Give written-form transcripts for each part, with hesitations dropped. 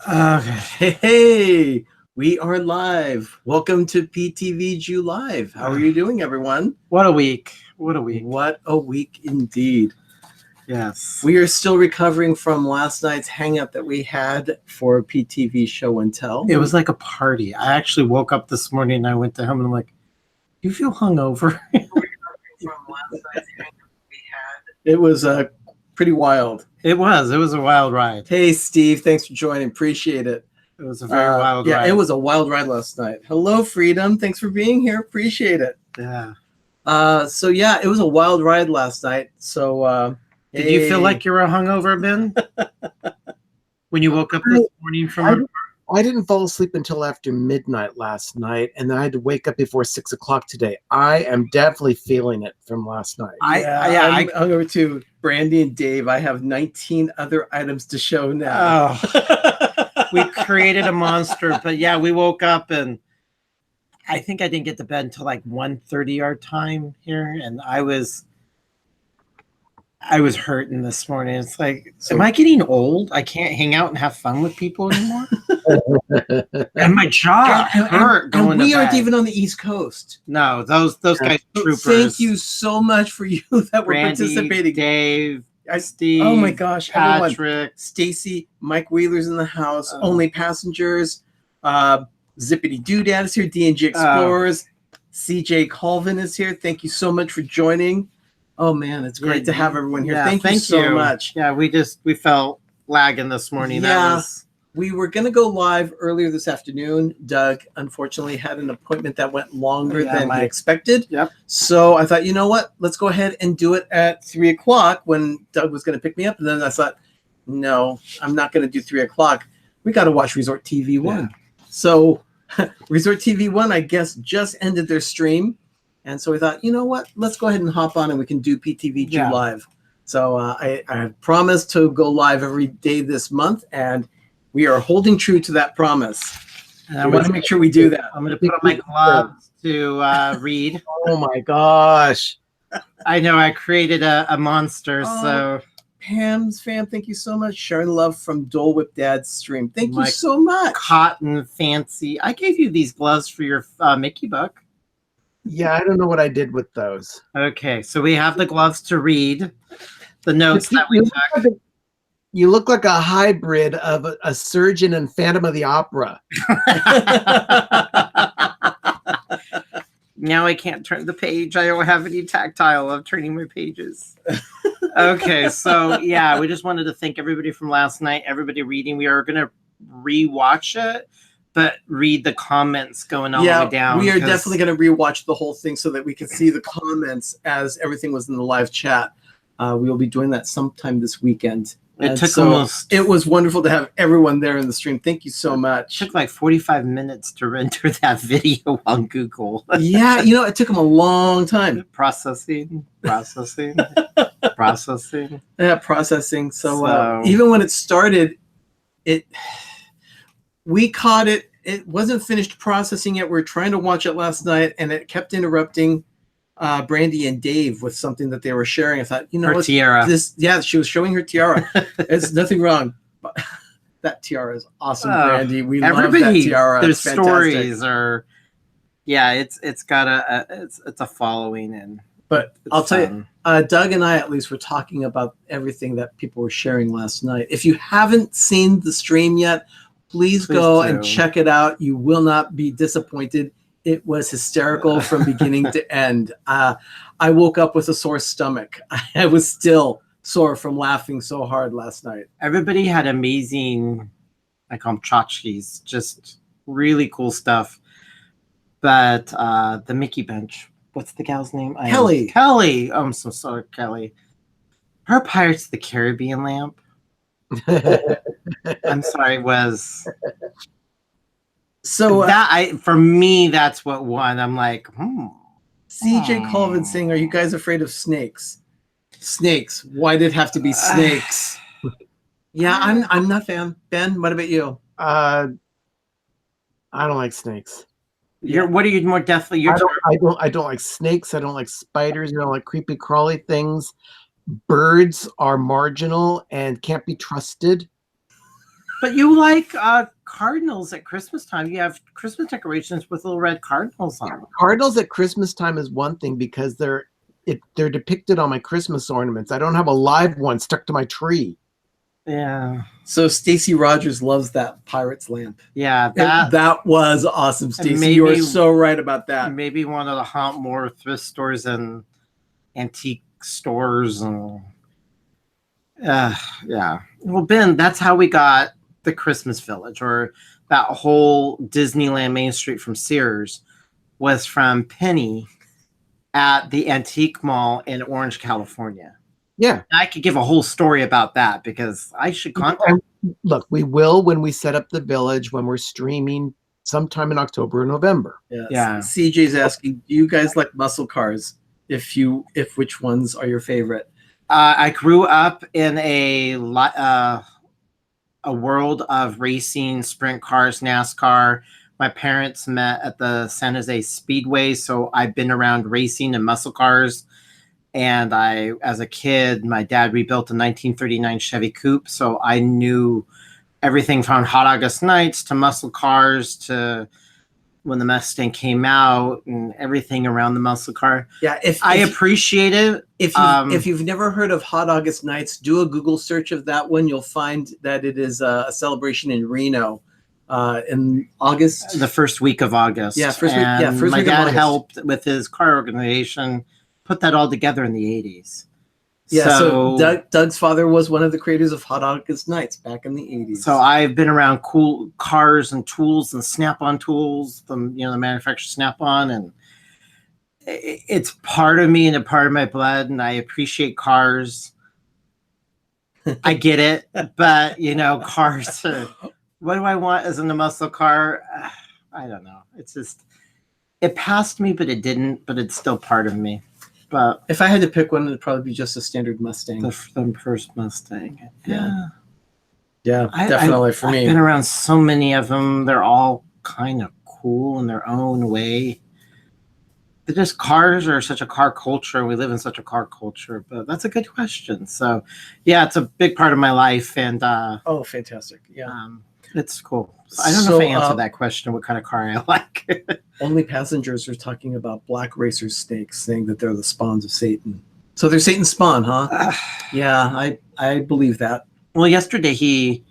Hey, we are live. Welcome to PTV JuLive. How are you doing, everyone? What a week. What a week. What a week indeed. Yes. We are still recovering from last night's hangout that we had for PTV Show and Tell. It was like a party. I actually woke up this morning and I went to him and I'm like, "You feel hungover?" It was pretty wild. It was a wild ride. Hey, Steve, thanks for joining. Appreciate it. It was a very wild ride. Yeah, it was a wild ride last night. Hello, Freedom. Thanks for being here. Appreciate it. Yeah. So yeah, it was a wild ride last night. So did you feel like you were hungover, Ben? When you woke up this morning from I didn't fall asleep until after midnight last night, and then I had to wake up before 6 o'clock today. I am definitely feeling it from last night. I'm hungover too. Brandy and Dave, I have 19 other items to show now. Oh. We created a monster, but yeah, we woke up and I think I didn't get to bed until like 1:30 our time here, and I was hurting this morning. It's like, am I getting old? I can't hang out and have fun with people anymore. And my jaw hurt going and we to aren't bed. even on the East Coast. No, those guys are troopers. Thank you so much for you that were Randy, participating. Dave, Steve. Oh my gosh, Patrick, everyone. Stacy, Mike Wheeler's in the house. Only Passengers. Zippity Doodad is here. D&G Explorers. CJ Colvin is here. Thank you so much for joining. Oh man, it's great to have everyone here. Yeah, thank you so much. Yeah, we felt lagging this morning. Yeah, we were going to go live earlier this afternoon. Doug unfortunately had an appointment that went longer than he expected. Yep. So I thought, you know what? Let's go ahead and do it at 3 o'clock when Doug was going to pick me up. And then I thought, no, I'm not going to do 3 o'clock. We got to watch Resort TV 1. Yeah. So Resort TV 1, I guess, just ended their stream. And so we thought, you know what? Let's go ahead and hop on and we can do PTV JuLive. So I promised to go live every day this month, and we are holding true to that promise. And I want to make sure we do that. I'm going to put on my gloves to read. Oh my gosh. I know I created a monster. So Pam's fam, thank you so much. Sharon Love from Dole Whip Dad's stream. Thank you so much. Cotton fancy. I gave you these gloves for your Mickey book. Yeah, I don't know what I did with those. Okay, so we have the gloves to read the notes that we took. You look like a hybrid of a surgeon and Phantom of the Opera. Now I can't turn the page. I don't have any tactile of turning my pages. Okay, so yeah, we just wanted to thank everybody from last night, everybody reading. We are going to rewatch it, but read the comments going all the way down. We are definitely going to rewatch the whole thing so that we can see the comments as everything was in the live chat. We will be doing that sometime this weekend. It was wonderful to have everyone there in the stream. Thank you so much. It took like 45 minutes to render that video on Google. Yeah, it took them a long time. Processing. Yeah, processing. So even when it started, we caught it. It wasn't finished processing yet. We were trying to watch it last night, and it kept interrupting Brandy and Dave with something that they were sharing. I thought, her tiara. She was showing her tiara. There's nothing wrong. But that tiara is awesome, Brandy. We love that tiara. Their stories are, it's got it's a following, but I'll tell you, Doug and I at least were talking about everything that people were sharing last night. If you haven't seen the stream yet, please go and check it out. You will not be disappointed. It was hysterical from beginning to end. I woke up with a sore stomach. I was still sore from laughing so hard last night. Everybody had amazing, I call them tchotchkes, just really cool stuff. But the Mickey Bench, what's the gal's name? Kelly. Kelly. Oh, I'm so sorry, Kelly. Her Pirates of the Caribbean lamp. I'm sorry, was... So for me, that's what won. I'm like, CJ Colvin saying, "Are you guys afraid of snakes?" Snakes. Why did it have to be snakes? Yeah, I'm not a fan. Ben, what about you? I don't like snakes. What are you more definitely? I don't like snakes. I don't like spiders. I don't like creepy crawly things. Birds are marginal and can't be trusted. But you like cardinals at Christmas time. You have Christmas decorations with little red cardinals on them. Cardinals at Christmas time is one thing because they're depicted on my Christmas ornaments. I don't have a live one stuck to my tree. Yeah. So Stacy Rogers loves that pirate's lamp. Yeah, That was awesome, Stacy. You are so right about that. Maybe one of the haunt more thrift stores and antique stores and yeah. Well, Ben, that's how we got the Christmas Village, or that whole Disneyland Main Street from Sears was from Penny at the Antique Mall in Orange, California. Yeah. I could give a whole story about that because I should contact. Look, we will when we set up the village, when we're streaming sometime in October or November. Yeah. CJ's asking, do you guys like muscle cars? If which ones are your favorite? I grew up in a world of racing, sprint cars, NASCAR. My parents met at the San Jose Speedway, so I've been around racing and muscle cars. And as a kid, my dad rebuilt a 1939 Chevy Coupe, so I knew everything from Hot August Nights to muscle cars to when the Mustang came out and everything around the muscle car. Yeah, I appreciate it. If you've never heard of Hot August Nights, do a Google search of that one. You'll find that it is a celebration in Reno in August. The first week of August. Yeah, first week. Yeah, first my week of dad August. helped with his car organization, put that all together in the 80s. Yeah, so Doug's father was one of the creators of Hot August Nights back in the 80s. So I've been around cool cars and tools and Snap-on tools, the manufacturer Snap-on, and it's part of me and a part of my blood, and I appreciate cars. I get it, but cars. What do I want as in a muscle car? I don't know. It's just it passed me, but it didn't. But it's still part of me. But if I had to pick one, it'd probably be just a standard Mustang. The first Mustang. Yeah, definitely for me. I've been around so many of them. They're all kind of cool in their own way. They're just cars are such a car culture. We live in such a car culture. But that's a good question. So, yeah, it's a big part of my life. And oh, fantastic! Yeah, it's cool. So I don't know if I answered that question. What kind of car I like? Only Passengers are talking about black racer snakes, saying that they're the spawns of Satan. So they're Satan's spawn, huh? Yeah, I believe that. Well, yesterday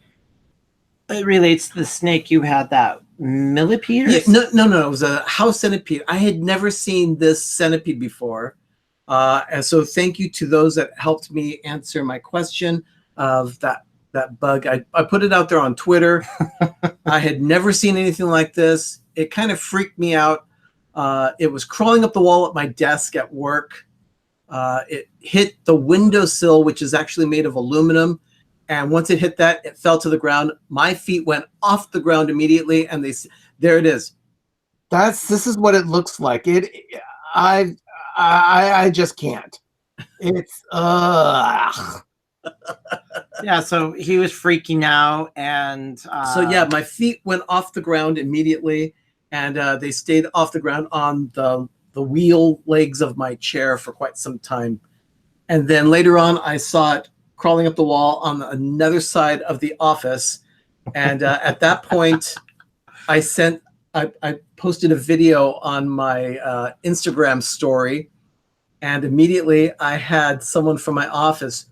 it relates to the snake. You had that millipede? Yeah, no. It was a house centipede. I had never seen this centipede before. And so thank you to those that helped me answer my question of that bug. I put it out there on Twitter. I had never seen anything like this. It kind of freaked me out. It was crawling up the wall at my desk at work. It hit the windowsill, which is actually made of aluminum. And once it hit that, it fell to the ground. My feet went off the ground immediately, and there it is. This is what it looks like. I just can't. It's Yeah, so he was freaking out, and so yeah, my feet went off the ground immediately, and they stayed off the ground on the wheel legs of my chair for quite some time. And then later on, I saw it crawling up the wall on another side of the office. And at that point, I posted a video on my Instagram story. And immediately I had someone from my office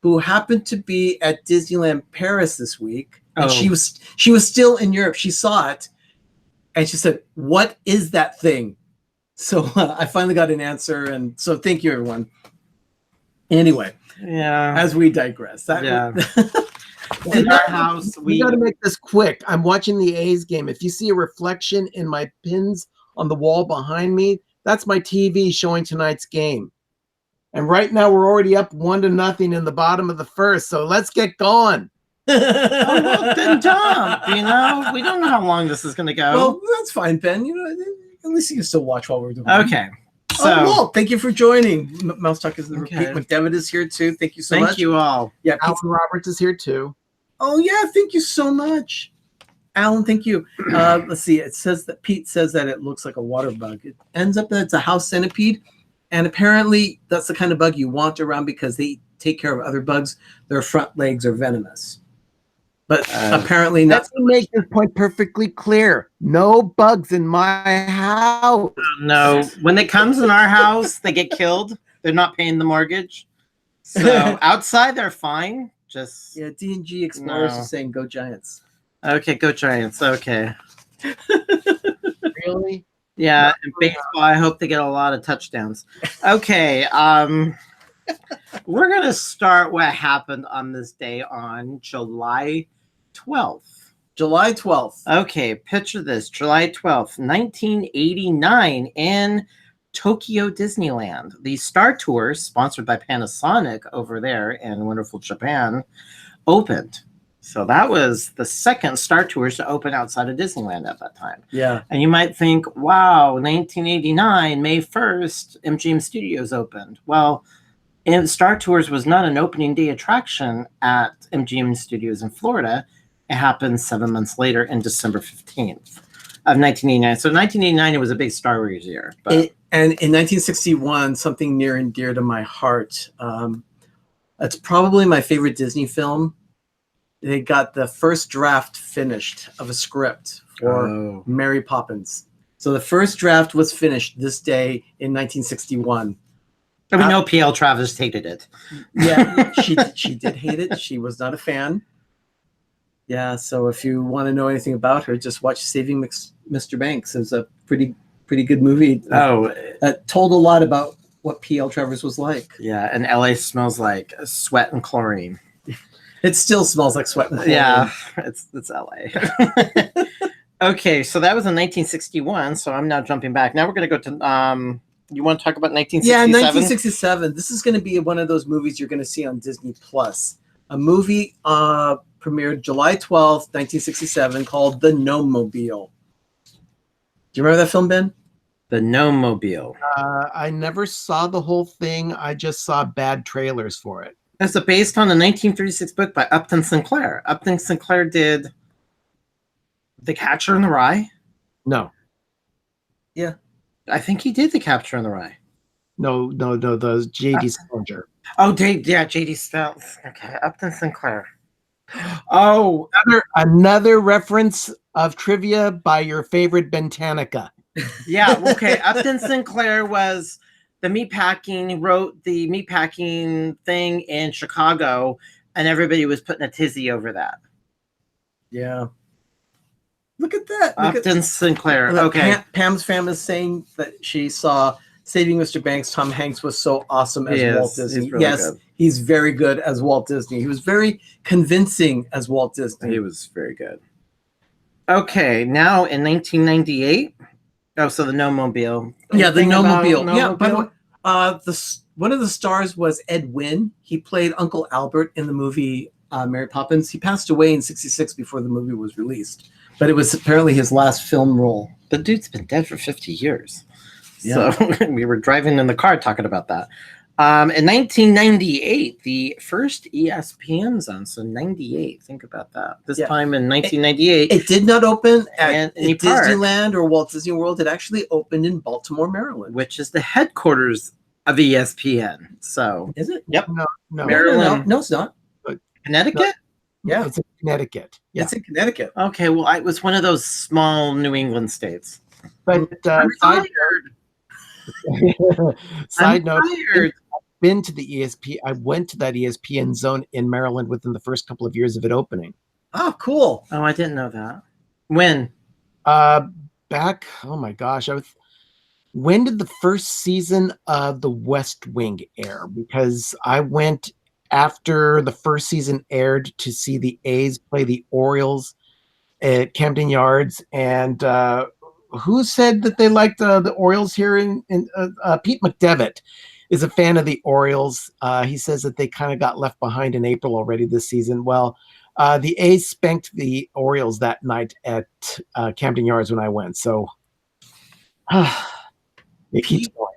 who happened to be at Disneyland Paris this week. And she was still in Europe. She saw it. And she said, "What is that thing?" So I finally got an answer. And so thank you, everyone. Anyway. Yeah. As we digress. In our house, we got to make this quick. I'm watching the A's game. If you see a reflection in my pins on the wall behind me, that's my TV showing tonight's game. And right now we're already up 1-0 in the bottom of the first. So let's get going. Well, then jump. We don't know how long this is going to go. Well, that's fine, Ben. At least you can still watch while we're doing it. Okay. So, well, thank you for joining. Mouse Talk is the repeat. McDevitt is here too. Thank you so much. Thank you all. Yeah, Alan Roberts is here too. Oh yeah, thank you so much, Alan. Thank you. Let's see. It says that Pete says that it looks like a water bug. It ends up that it's a house centipede, and apparently that's the kind of bug you want around because they take care of other bugs. Their front legs are venomous. But apparently not. Let's make this point perfectly clear. No bugs in my house. No, when it comes in our house, they get killed. They're not paying the mortgage. So outside, they're fine. Just Yeah, D&G Explorers No. is saying go Giants. okay. Go Giants. Okay. Really? Yeah, and baseball. I hope they get a lot of touchdowns. Okay. We're gonna start what happened on this day on July 12th. July 12th. Okay, picture this: July 12th, 1989, in Tokyo Disneyland. The Star Tour, sponsored by Panasonic over there in wonderful Japan, opened. So that was the second Star Tours to open outside of Disneyland at that time. Yeah. And you might think, wow, 1989, May 1st, MGM Studios opened. Well, Star Tours was not an opening day attraction at MGM Studios in Florida. It happened 7 months later in December 15th of 1989. So 1989, it was a big Star Wars year. But And in 1961, something near and dear to my heart. It's probably my favorite Disney film. They got the first draft finished of a script for Mary Poppins. So the first draft was finished this day in 1961. we know P.L. Travis hated it. Yeah, she did hate it. She was not a fan. Yeah, so if you want to know anything about her, just watch Saving Mr. Banks. It was a pretty good movie. That told a lot about what P.L. Travers was like. Yeah, and LA smells like sweat and chlorine. It still smells like sweat and chlorine. Yeah, it's LA. Okay, so that was in 1961. So I'm now jumping back. Now we're going to go to you want to talk about 1967? Yeah, 1967. This is going to be one of those movies you're going to see on Disney Plus. A movie premiered July 12th, 1967, called The Gnome-Mobile. Do you remember that film, Ben? The Gnome-Mobile. I never saw the whole thing. I just saw bad trailers for it. It's based on a 1936 book by Upton Sinclair. Upton Sinclair did The Catcher in the Rye. No. Yeah. I think he did The Catcher in the Rye. No, the J.D. Salinger. Oh, J.D. Spells. Okay, Upton Sinclair. Oh, Another reference of trivia by your favorite Bentanica. yeah. Okay, Upton Sinclair was the meatpacking, wrote the meatpacking thing in Chicago, and everybody was putting a tizzy over that. Yeah. Look at that. Upton Sinclair. Okay. Pam's fam is saying that she saw Saving Mr. Banks. Tom Hanks was so awesome as Walt Disney. He's really good. He's very good as Walt Disney. He was very convincing as Walt Disney. He was very good. Okay, now in 1998. Oh, so the Gnome-Mobile. Yeah, the Anything about Gnome-Mobile. Yeah, by the way, Gnome-Mobile? one of the stars was Ed Wynn. He played Uncle Albert in the movie Mary Poppins. He passed away in '66 before the movie was released, but it was apparently his last film role. The dude's been dead for 50 years. Yeah. So we were driving in the car talking about that. In 1998, the first ESPN zone. So 98. Think about that. This time in 1998. It did not open at Disneyland Disneyland or Walt Disney World. It actually opened in Baltimore, Maryland. which is the headquarters of ESPN. So Is it? Yep. No, Maryland. No, it's not. Connecticut? Yeah, it's in Connecticut. Yeah, it's in Connecticut. Okay, well, it was one of those small New England states. but I'm side I'm note, tired. been to the ESP. I went to that ESPN zone in Maryland within the first couple of years of it opening. Oh, cool. Oh, I didn't know that. When? Back, oh my gosh, when did the first season of The West Wing air? Because I went after the first season aired to see the A's play the Orioles at Camden Yards, and who said that they liked the Orioles here in Pete McDevitt is a fan of the Orioles. He says that they kind of got left behind in April already this season. Well, the A's spanked the Orioles that night at Camden Yards when I went. So it keeps going.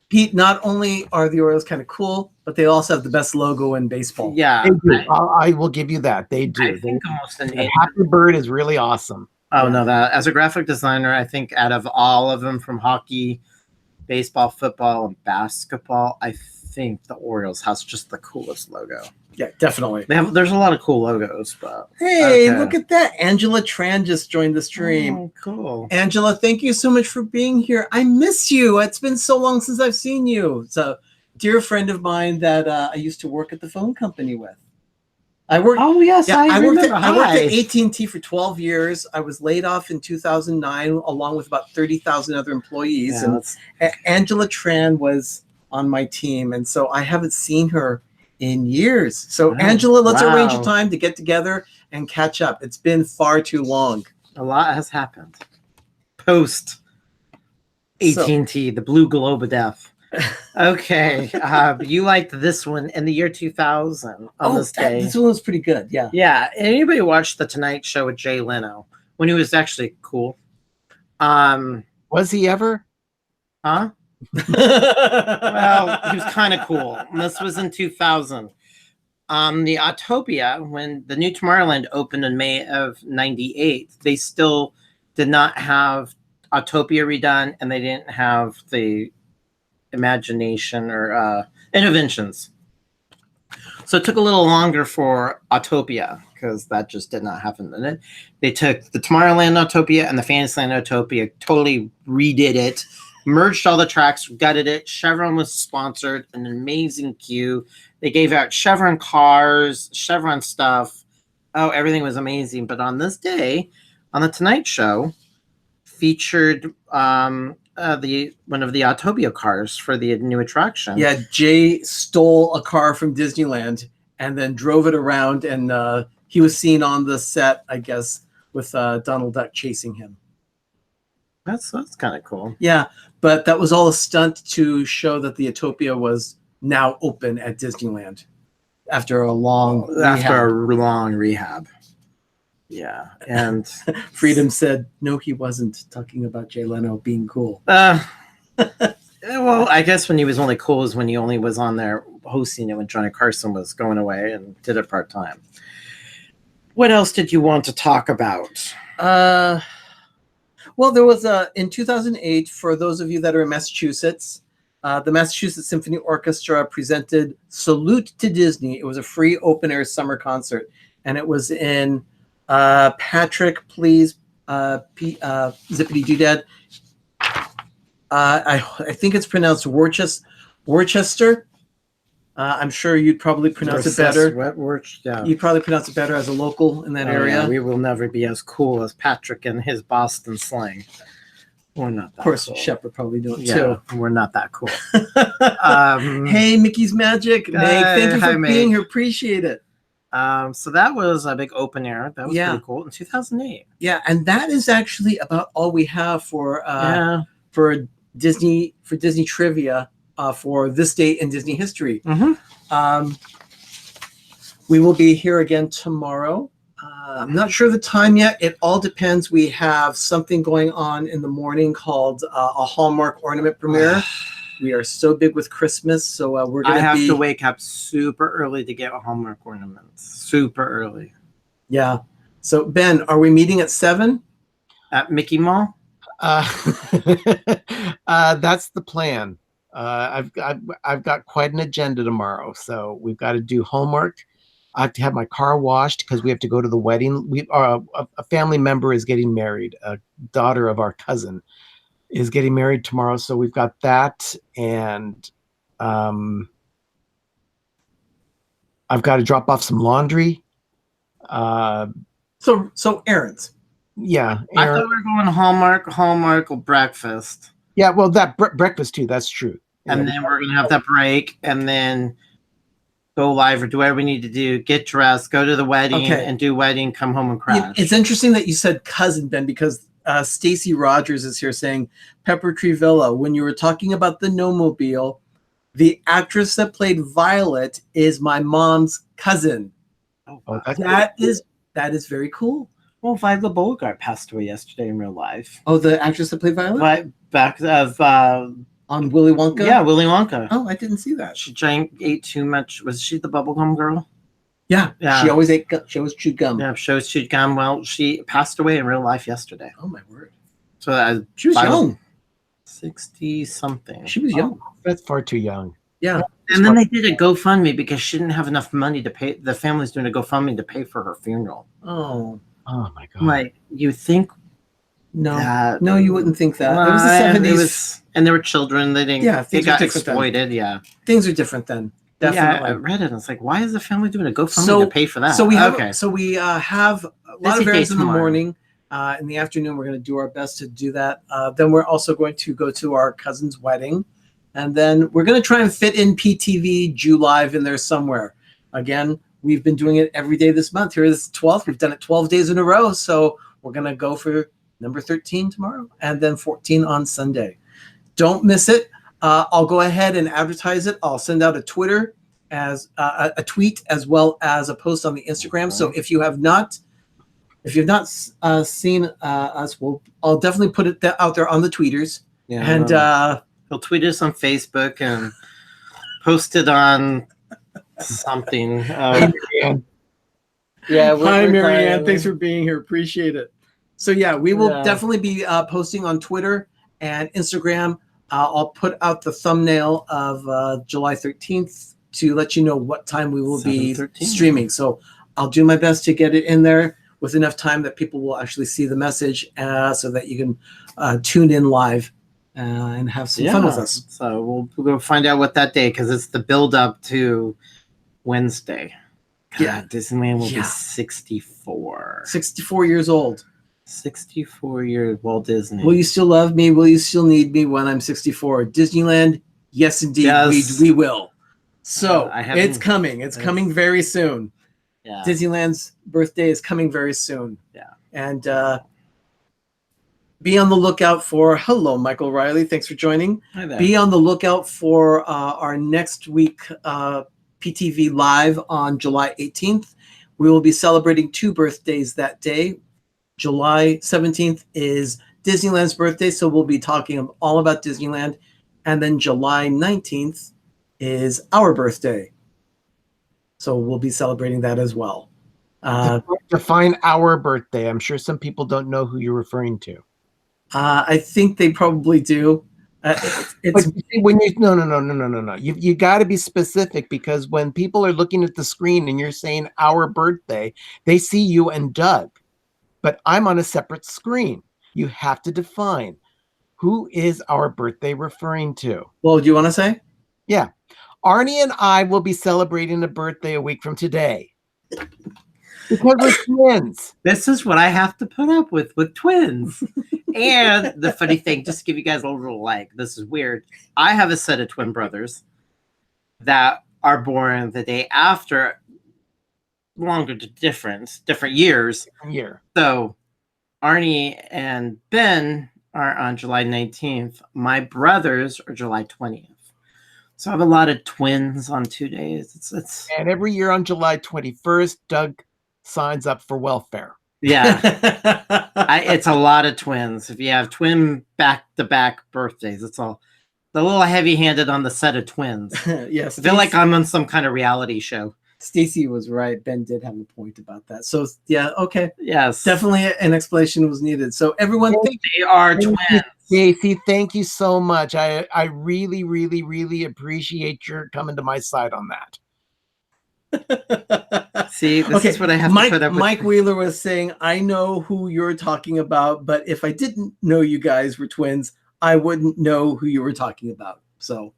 Pete, not only are the Orioles kind of cool, but they also have the best logo in baseball. Yeah. They do. I will give you that. They do. I think almost an eight. Happy Bird is really awesome. Oh, no, that as a graphic designer, I think out of all of them from hockey, baseball, football, and basketball, I think the Orioles has just the coolest logo. Yeah, definitely. There's a lot of cool logos, but Hey, okay. look at that. Angela Tran just joined the stream. Oh, cool. Angela, thank you so much for being here. I miss you. It's been so long since I've seen you. It's a dear friend of mine that I used to work at the phone company with. I worked. Oh yes, Yeah, I remember. I worked at Hi. AT&T for 12 years. I was laid off in 2009, along with about 30,000 other employees. Yeah, And that's- Angela Tran was on my team, and so I haven't seen her in years. So Oh, Angela, let's arrange a wow. time to get together and catch up. It's been far too long. A lot has happened post AT&T, the blue globe of death. Okay, you liked this one in the year 2000 on this day. This one was pretty good. Yeah. Yeah, anybody watched the Tonight Show with Jay Leno when he was actually cool? Was he ever? Huh? Well, he was kind of cool. And this was in 2000. The Autopia, when the new Tomorrowland opened in May of '98, they still did not have Autopia redone, and they didn't have the imagination or interventions. So it took a little longer for Autopia because that just did not happen. And they took the Tomorrowland Autopia and the Fantasyland Autopia, totally redid it, merged all the tracks, gutted it. Chevron was sponsored, an amazing queue. They gave out Chevron cars, Chevron stuff. Oh, everything was amazing. But on this day, on the Tonight Show, featured one of the Autopia cars for the new attraction. Yeah, Jay stole a car from Disneyland and then drove it around, and he was seen on the set, I guess, with Donald Duck chasing him. That's kind of cool. Yeah, but that was all a stunt to show that the Autopia was now open at Disneyland after a long rehab. Yeah, and Freedom said, no, he wasn't talking about Jay Leno being cool. well, I guess when he was only cool is when he only was on there hosting it when Johnny Carson was going away and did it part-time. What else did you want to talk about? Well, there was in 2008, for those of you that are in Massachusetts, the Massachusetts Symphony Orchestra presented Salute to Disney. It was a free open-air summer concert, and it was in Patrick, please, Zippity Doodad. I think it's pronounced Worcester. I'm sure you'd probably pronounce it better. Yeah. You'd probably pronounce it better as a local in that area. Yeah, we will never be as cool as Patrick and his Boston slang. We're not that Of course, cool. Shep would probably do it Yeah, we're not that cool. Hey, Mickey's Magic. Meg, thank you for being here. Appreciate it. So that was a big open air. That was Yeah. pretty cool in 2008. Yeah, and that is actually about all we have for Disney trivia for this date in Disney history. Mm-hmm. We will be here again tomorrow. I'm not sure the time yet. It all depends. We have something going on in the morning called a Hallmark ornament premiere. We are so big with Christmas, so we're going I have to wake up super early to get Hallmark ornaments. Super early. Yeah. So Ben, are we meeting at 7? At Mickey Mall? That's the plan. I've got quite an agenda tomorrow, so we've got to do homework. I have to have my car washed because we have to go to the wedding. A family member is getting married. A daughter of our cousin is getting married tomorrow, so we've got that, and I've got to drop off some laundry. So errands. Yeah, I thought we were going Hallmark or breakfast. Yeah, well, that breakfast too. That's true. And then we're gonna have that break, and then go live or do whatever we need to do. Get dressed, go to the wedding, and do wedding. Come home and crash. It's interesting that you said cousin, Ben, because Stacy Rogers is here saying Pepper Tree Villa. When you were talking about the No-Mobile, the actress that played Violet is my mom's cousin. Oh, that is very cool. Well, Viola Beauregard passed away yesterday in real life. Oh, the actress that played Violet? Back of on Willy Wonka? Yeah, Willy Wonka. Oh, I didn't see that. She ate too much. Was she the bubblegum girl? Yeah. She always chewed gum. Yeah, she always chewed gum. Well, she passed away in real life yesterday. Oh, my word. So she was young. 60-something. She was young. That's far too young. Yeah. And then they did a GoFundMe because she didn't have enough money to pay. The family's doing a GoFundMe to pay for her funeral. Oh, Oh my God. Like, you think no. that? No, you wouldn't think that. It was the And 70s. and there were children. They didn't. Yeah, they things were got different then. exploited. Yeah. Things are different then. Definitely. Yeah, I read it. And it's like, why is the family doing a GoFundMe So- to pay for that? So we have okay. have a lot Busy of day errands in the tomorrow. morning. In the afternoon, we're going to do our best to do that. Then we're also going to go to our cousin's wedding, and then we're going to try and fit in PTV JuLive in there somewhere. Again, we've been doing it every day this month. Here is the 12th. We've done it 12 days in a row, so we're going to go for number 13 tomorrow, and then 14 on Sunday. Don't miss it. I'll go ahead and advertise it. I'll send out a Twitter as a tweet as well as a post on the Instagram. So if you have not seen us, I'll definitely put it out there on the tweeters. Yeah. And he'll tweet us on Facebook and post it on something. Yeah. hi, Marianne. Thanks for being here. Appreciate it. So yeah, we will definitely be posting on Twitter and Instagram. I'll put out the thumbnail of July 13th to let you know what time we will be 7:13. streaming. So I'll do my best to get it in there with enough time that people will actually see the message so that you can tune in live and have some fun with us. So we'll go find out what that day, because it's the build up to Wednesday. God, Yeah. Disneyland will Yeah. be 64. 64 years old. 64 years, Walt Disney. Will you still love me? Will you still need me when I'm 64? Disneyland? Yes, indeed. Yes. We will. So I haven't- it's coming. It's coming very soon. Yeah. Disneyland's birthday is coming very soon. Yeah. And be on the lookout for, hello, Michael Riley. Thanks for joining. Hi there. Be on the lookout for our next week PTV Live on July 18th. We will be celebrating 2 birthdays that day. July 17th is Disneyland's birthday, so we'll be talking all about Disneyland. And then July 19th is our birthday. So we'll be celebrating that as well. Define our birthday. I'm sure some people don't know who you're referring to. I think they probably do. But you see, when you no. You got to be specific, because when people are looking at the screen and you're saying our birthday, they see you and Doug. But I'm on a separate screen. You have to define who is our birthday referring to. Well, do you want to say? Yeah. Arnie and I will be celebrating a birthday a week from today. Because we're twins. This is what I have to put up with twins. And the funny thing, just to give you guys a little this is weird. I have a set of twin brothers that are born the day after, longer different years. Year. So Arnie and Ben are on July 19th. My brothers are July 20th. So I have a lot of twins on 2 days. It's And every year on July 21st, Doug signs up for welfare. yeah. It's a lot of twins. If you have twin back-to-back birthdays, it's a little heavy-handed on the set of twins. Yes. I feel like I'm on some kind of reality show. Stacy was right. Ben did have a point about that. So yeah, okay. Yes. Definitely an explanation was needed. So everyone, They are twins. Casey, thank you so much. I really, really, really appreciate your coming to my side on that. See, this is what I have to put up with. Mike Wheeler was saying, I know who you're talking about, but if I didn't know you guys were twins, I wouldn't know who you were talking about. So,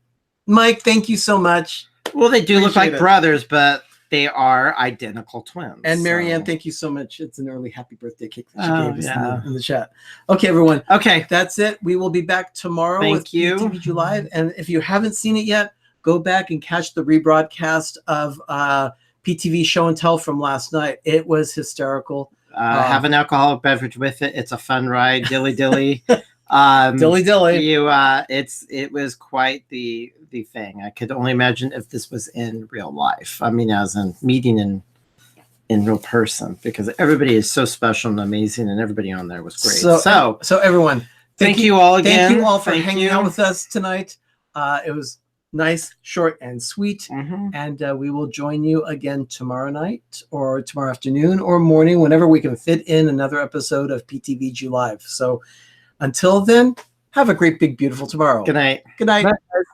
Mike, thank you so much. Well, they do look Appreciate like it. brothers, but they are identical twins. And Marianne, so. thank you so much. It's an early happy birthday cake that Oh, she gave us yeah. in the chat. Okay, everyone. Okay. That's it. We will be back tomorrow Thank with you. PTV JuLive. And if you haven't seen it yet, go back and catch the rebroadcast of PTV Show and Tell from last night. It was hysterical. Have an alcoholic beverage with it. It's a fun ride. Dilly dilly. Dilly dilly. It was quite the thing. I could only imagine if this was in real life. I mean, as in meeting in real person, because everybody is so special and amazing, and everybody on there was great. So everyone, thank you all again. Thank you all for Thank hanging you. out with us tonight. It was nice, short, and sweet. Mhm. And we will join you again tomorrow night or tomorrow afternoon or morning, whenever we can fit in another episode of PTV JuLive. So until then, have a great, big, beautiful tomorrow. Good night. Good night. Bye, guys.